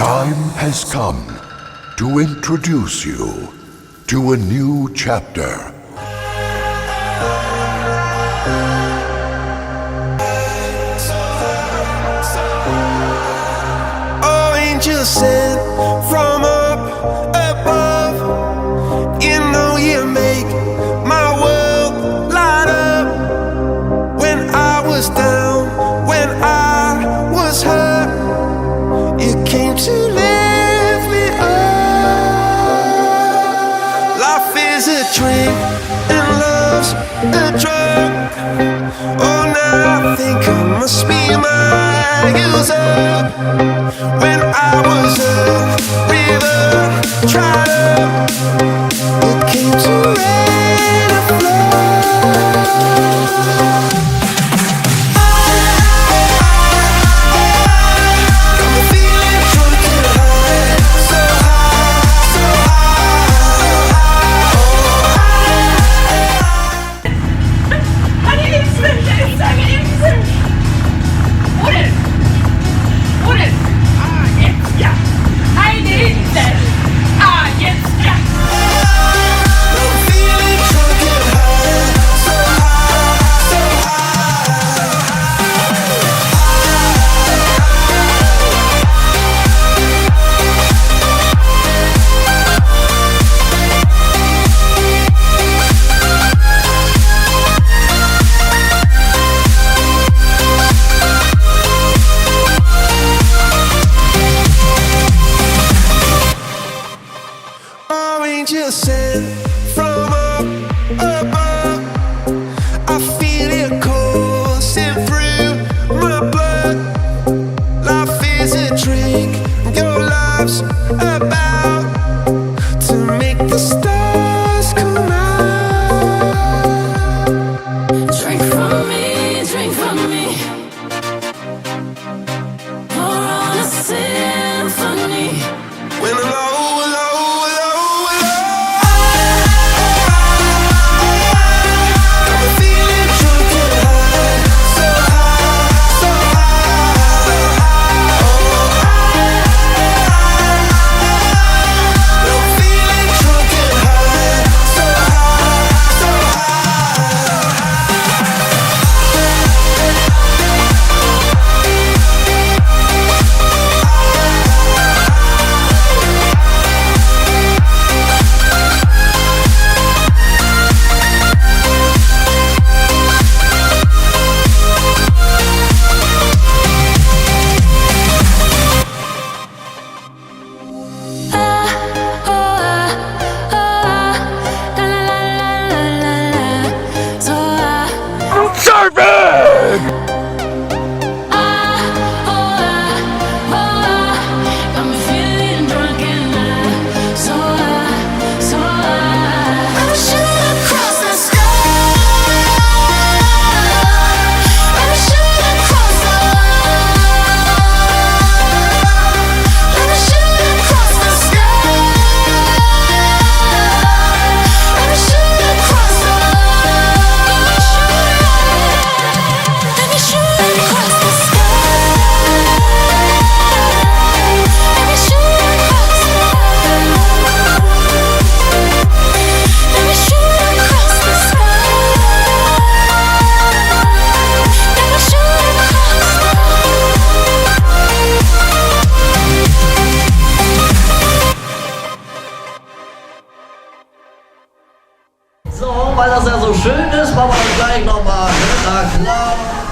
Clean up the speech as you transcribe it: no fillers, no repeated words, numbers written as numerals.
time has come to introduce you to a new chapter. Oh, angels sent from up above. You know you make my world light up. When I was down, when I was hurt, you came to lift me up. Life is a drink and love's a drug. Oh, now I think I must be my user. When I was a river dried up, it came to rain and flood. Got me feeling drunk and high, so high, so angels sent from up above. I feel it coursing through my blood. Life is a drink, your love's about to make the stars come out. Drink from me, drink from me. Pour on a symphony. When I'm low, So, weil das ja so schön ist, machen wir gleich nochmal. Na klar.